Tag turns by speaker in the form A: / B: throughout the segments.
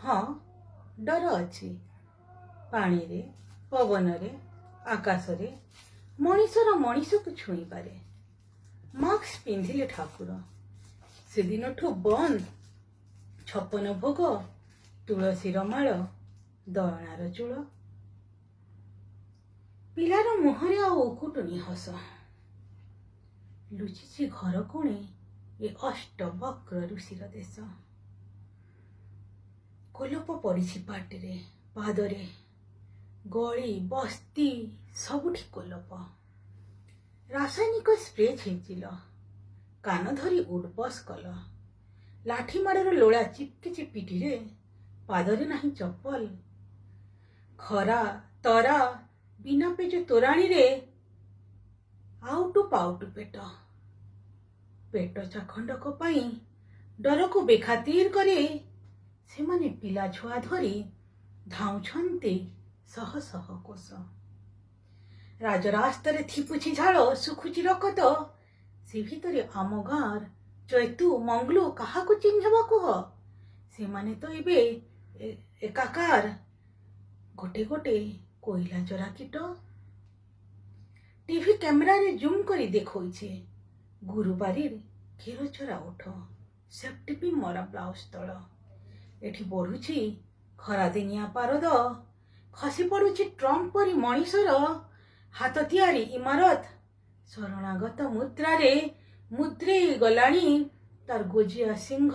A: हाँ डर अच्छी पानी रे पवन रे आकाश रे मनीषर मनीष को छुई पारे मास्क पिंधिले ठाकुर से दिन ठू बंद छपन भोग तुलसीर माल दयणार चूल पिलार मुहरे आकुटुनी हस लुचिची घर कोणे ए अष्टवक्र ऋषिर देश कोलप पड़ी पाटिरे पादरे गली बस्ती सबुठी कोलप रासायनिक स्प्रे छेचिल कान धरी उडबस कल लाठी माड़र लोड़ा चिपकिची पिठीरे पादरे नाही चप्पल खरा तरा बिना पेज तोराणी रे आउटु पाउटु पेट पेट चाखंडक पाई डर को बेखातिर करे से माने पिला छुआ धरी धाउछन्ते शह शह कोश राजरास्तारे थिपुछि झाड़ सुखुछि रकत से भितरे आम गाँर चैतु मंगलू कहा को चिन्हबा कह से माने तो एबे एकाकार गोटे गोटे कोइला जरा कीट टीवी कैमेरा रे जूम करी देखोइछे गुरुबारी क्षीर चरा उठ सेफ्टी मरा ब्लाउज तल एठी बढ़ुछि खरा दिनिया पारद खसी पड़ुछि ट्रम्प परी मनीषर हाथ तियारी इमारत शरणागत मुद्रारे मुद्रे गलाणी तार गोजिया सिंह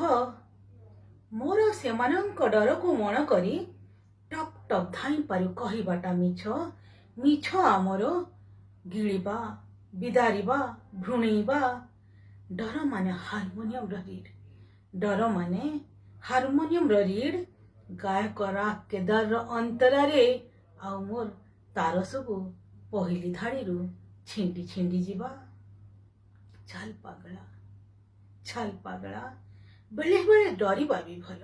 A: मोर सेमानंक डर को मन करी टप टप धाई पारु कहिबाटा मिछ मिछ आमर गिळिबा बिदारिबा भ्रुणेइबा डर माने हारमोनियम रीड डर माने हारमोनियम रीड गायक राग केदार अंतरारे आ मोर तार सबू पहली धाड़ी छिंडी छिंडी जीवा छाल पागला बेले बेले डरिबा भी भल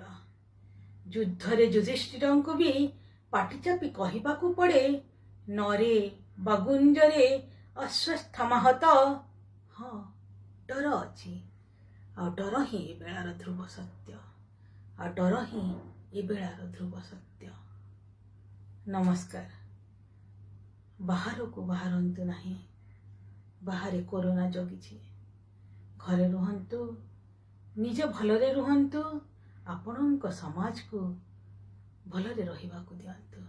A: युद्धरे युधिष्ठिर को भी पाटी चापी कहवाकू पड़े नरे बागुंजरे अश्वस्थामाहत हाँ डर अच्छी आ डर ही ए बेलार ध्रुव सत्य आ डर ही ए बेलार ध्रुव सत्य। नमस्कार। बाहर को बाहरंतु नहीं बाहर कोरोना जगी घरे रुहंतु निज भलरे रुहंतु आपणक समाज को भलरे रहिबाकु दियंतु।